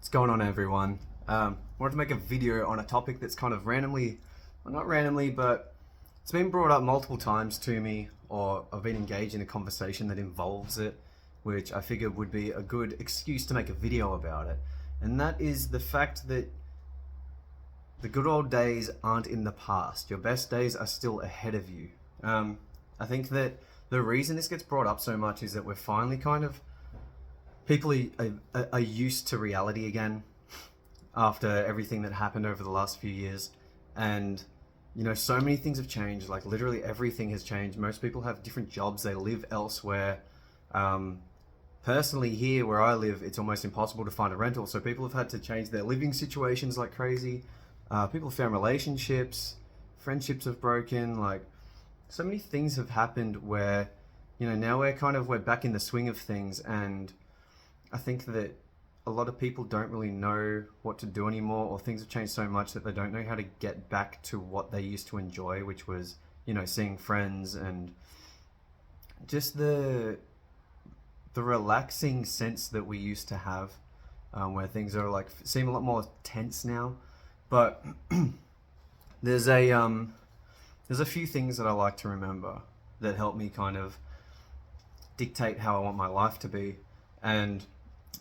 What's going on, everyone? I wanted to make a video on a topic that's kind of randomly, well, not randomly, but it's been brought up multiple times to me, or I've been engaged in a conversation that involves it, which I figured would be a good excuse to make a video about it. And that is the fact that the good old days aren't in the past. Your best days are still ahead of you. I think that the reason this gets brought up so much is that we're finally kind of people are used to reality again after everything that happened over the last few years. And so many things have changed. Like, literally everything has changed. Most people have different jobs, they live elsewhere. Personally, here where I live, it's almost impossible to find a rental, so people have had to change their living situations like crazy. People have found relationships, friendships have broken. Like, so many things have happened where now we're back in the swing of things. And I think that a lot of people don't really know what to do anymore, or things have changed so much that they don't know how to get back to what they used to enjoy, which was, seeing friends and just the relaxing sense that we used to have, where things are like seem a lot more tense now. But there's a few things that I like to remember that help me kind of dictate how I want my life to be. And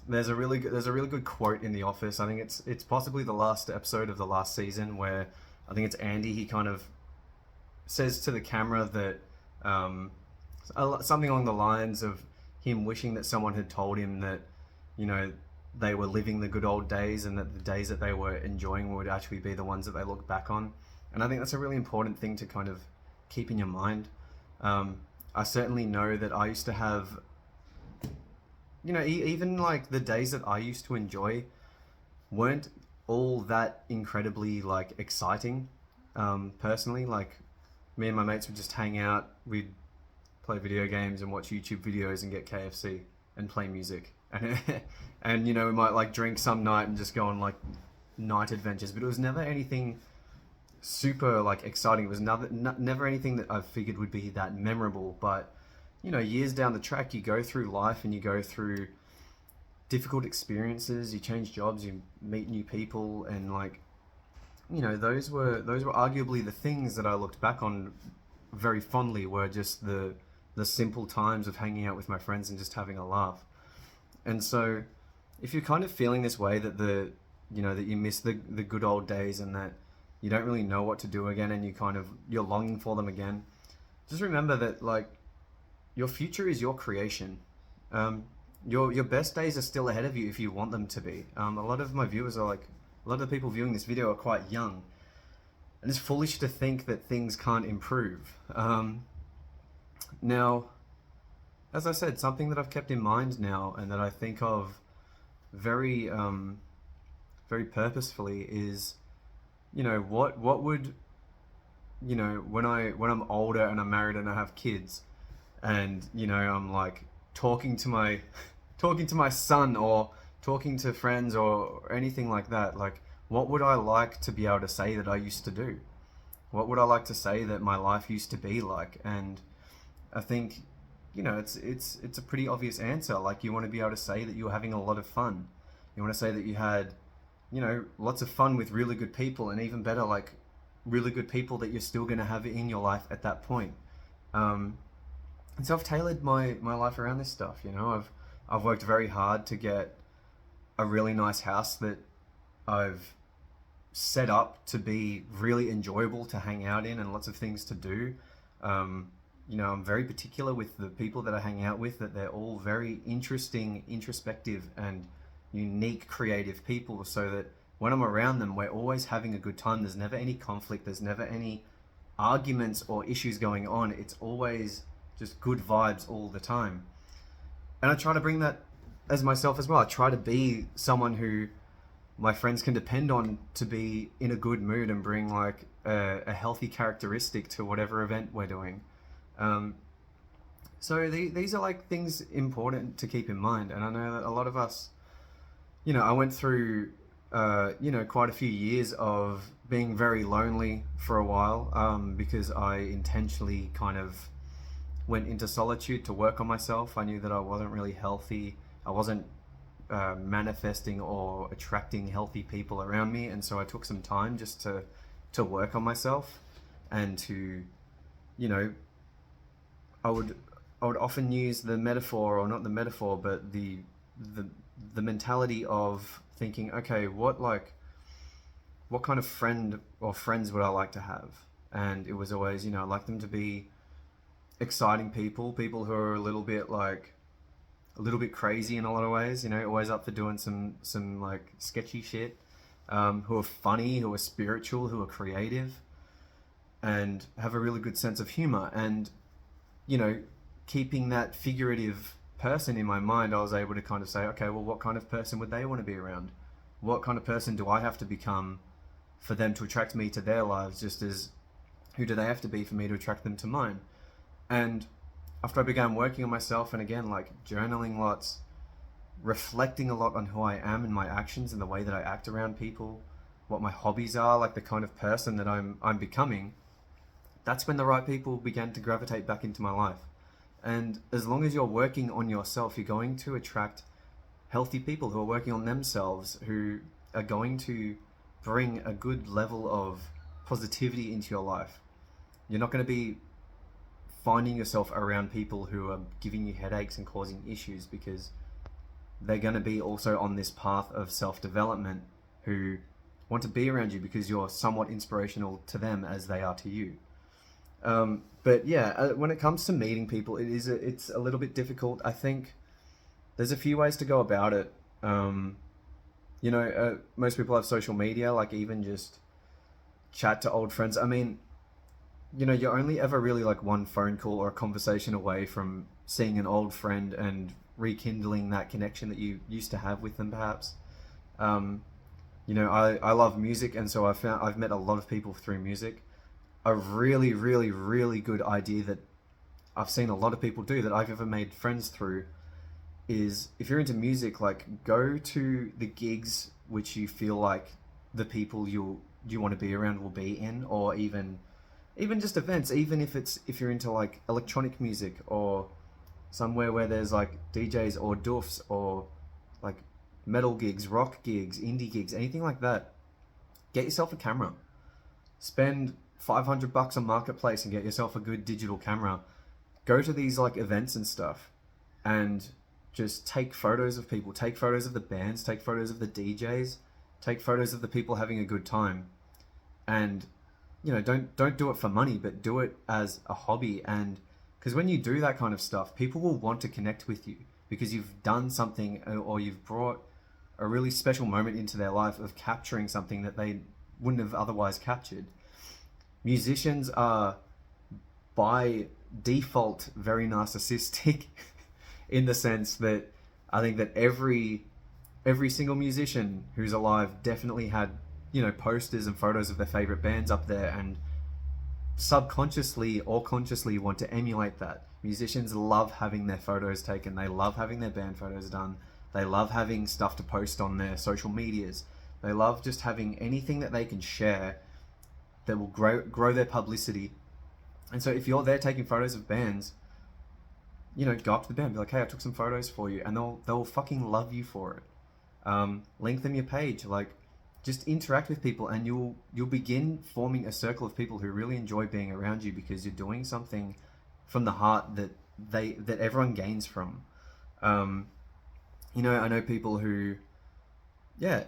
there's a really good quote in The Office. I think it's possibly the last episode of the last season, where I think it's Andy. He kind of says to the camera that something along the lines of him wishing that someone had told him that they were living the good old days, and that the days that they were enjoying would actually be the ones that they look back on. And I think that's a really important thing to kind of keep in your mind. I certainly know that I used to have, even like the days that I used to enjoy weren't all that incredibly like exciting. Personally, like, me and my mates would just hang out, we'd play video games and watch YouTube videos and get KFC and play music. And we might like drink some night and just go on like night adventures, but it was never anything super like exciting. It was never anything that I figured would be that memorable. But years down the track, you go through life and you go through difficult experiences, you change jobs, you meet new people, and like those were arguably the things that I looked back on very fondly, were just the simple times of hanging out with my friends and just having a laugh. And so if you're kind of feeling this way, that that you miss the good old days, and that you don't really know what to do again, and you're longing for them again, just remember that, like, your future is your creation. Your best days are still ahead of you if you want them to be. A lot of my viewers are like, a lot of the people viewing this video are quite young, and it's foolish to think that things can't improve. Now, as I said, something that I've kept in mind now, and that I think of very very purposefully, is what would when I'm older and I'm married and I have kids, and I'm like talking to my son, or talking to friends, or anything like that. Like, what would I like to be able to say that I used to do? What would I like to say that my life used to be like? And I think it's a pretty obvious answer. Like, you want to be able to say that you were having a lot of fun. You want to say that you had lots of fun with really good people, and even better, like, really good people that you're still going to have in your life at that point. And so I've tailored my life around this stuff. I've worked very hard to get a really nice house that I've set up to be really enjoyable to hang out in, and lots of things to do. I'm very particular with the people that I hang out with, that they're all very interesting, introspective, and unique, creative people, so that when I'm around them, we're always having a good time. There's never any conflict, there's never any arguments or issues going on. It's always just good vibes all the time. And I try to bring that as myself as well. I try to be someone who my friends can depend on to be in a good mood and bring like a healthy characteristic to whatever event we're doing. So these are like things important to keep in mind. And I know that a lot of us, I went through quite a few years of being very lonely for a while, because I intentionally kind of went into solitude to work on myself. I knew that I wasn't really healthy. I wasn't manifesting or attracting healthy people around me, and so I took some time just to work on myself and to, you know, I would I would often use the metaphor, or not the metaphor, but the the mentality of thinking, okay, what kind of friend or friends would I like to have? And it was always, I'd like them to be exciting people, people who are a little bit crazy in a lot of ways, always up for doing some like sketchy shit, who are funny, who are spiritual, who are creative, and have a really good sense of humor. And you know, keeping that figurative person in my mind, I was able to kind of say, okay, well, what kind of person would they want to be around? What kind of person do I have to become for them to attract me to their lives, just as who do they have to be for me to attract them to mine? And after I began working on myself, and again, like journaling lots, reflecting a lot on who I am and my actions and the way that I act around people, what my hobbies are, like the kind of person that I'm becoming, that's when the right people began to gravitate back into my life. And as long as you're working on yourself, you're going to attract healthy people who are working on themselves, who are going to bring a good level of positivity into your life. You're not going to be finding yourself around people who are giving you headaches and causing issues, because they're going to be also on this path of self-development, who want to be around you because you're somewhat inspirational to them as they are to you. But yeah, when it comes to meeting people, it's a little bit difficult. I think there's a few ways to go about it. Most people have social media, like even just chat to old friends. I mean, you're only ever really like one phone call or a conversation away from seeing an old friend and rekindling that connection that you used to have with them, perhaps. I love music, and so I've met a lot of people through music. A really, really, really good idea that I've seen a lot of people do, that I've ever made friends through, is if you're into music, like go to the gigs which you feel like the people you want to be around will be in, or even just events, even if you're into like electronic music, or somewhere where there's like DJs or doofs, or like metal gigs, rock gigs, indie gigs, anything like that. Get yourself a camera. Spend $500 on Marketplace and get yourself a good digital camera. Go to these like events and stuff, and just take photos of people, take photos of the bands, take photos of the DJs, take photos of the people having a good time. And don't do it for money, but do it as a hobby. And because when you do that kind of stuff, people will want to connect with you because you've done something, or you've brought a really special moment into their life of capturing something that they wouldn't have otherwise captured. Musicians are by default very narcissistic in the sense that I think that every single musician who's alive definitely had posters and photos of their favorite bands up there, and subconsciously or consciously want to emulate that. Musicians love having their photos taken, they love having their band photos done, they love having stuff to post on their social medias, they love just having anything that they can share that will grow their publicity. And so if you're there taking photos of bands, go up to the band, be like, hey, I took some photos for you, and they'll fucking love you for it. Link them your page, like just interact with people, and you'll begin forming a circle of people who really enjoy being around you, because you're doing something from the heart that everyone gains from. I know people who, yeah,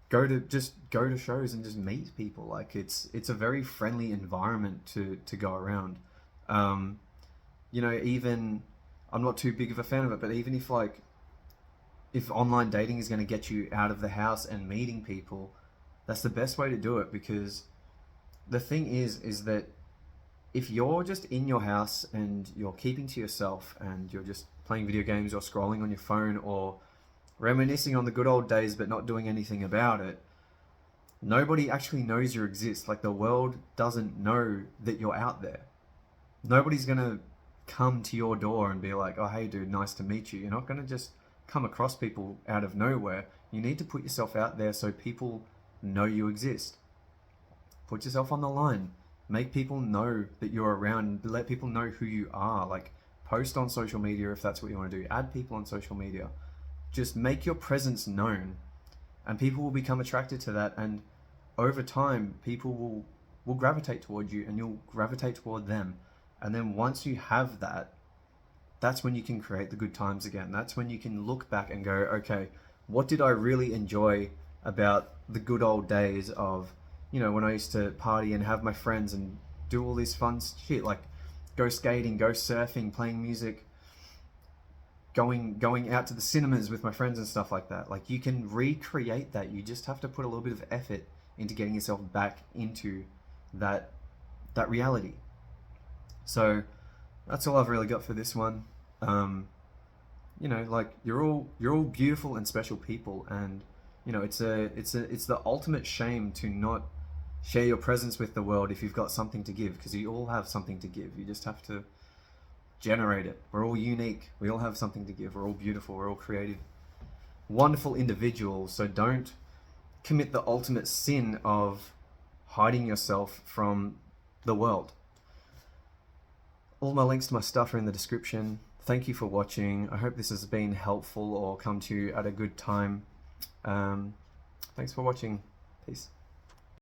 go to shows and just meet people. Like it's a very friendly environment to go around. Even I'm not too big of a fan of it, but even if online dating is going to get you out of the house and meeting people, that's the best way to do it. Because the thing is that if you're just in your house and you're keeping to yourself and you're just playing video games or scrolling on your phone or reminiscing on the good old days but not doing anything about it, nobody actually knows you exist. Like the world doesn't know that you're out there. Nobody's going to come to your door and be like, oh, hey dude, nice to meet you. You're not going to just come across people out of nowhere. You need to put yourself out there so people know you exist. Put yourself on the line. Make people know that you're around. Let people know who you are. Like post on social media if that's what you want to do. Add people on social media. just make your presence known, and people will become attracted to that, and over time people will gravitate toward you, and you'll gravitate toward them. And then once you have that, that's when you can create the good times again. That's when you can look back and go, okay, what did I really enjoy about the good old days of, when I used to party and have my friends and do all this fun shit, like go skating, go surfing, playing music, going out to the cinemas with my friends and stuff like that. Like, you can recreate that. You just have to put a little bit of effort into getting yourself back into that reality. So that's all I've really got for this one. Like, you're all beautiful and special people, and it's the ultimate shame to not share your presence with the world if you've got something to give, because you all have something to give. You just have to generate it. We're all unique. We all have something to give. We're all beautiful. We're all creative, wonderful individuals. So don't commit the ultimate sin of hiding yourself from the world. All my links to my stuff are in the description. Thank you for watching. I hope this has been helpful or come to you at a good time. Thanks for watching. Peace.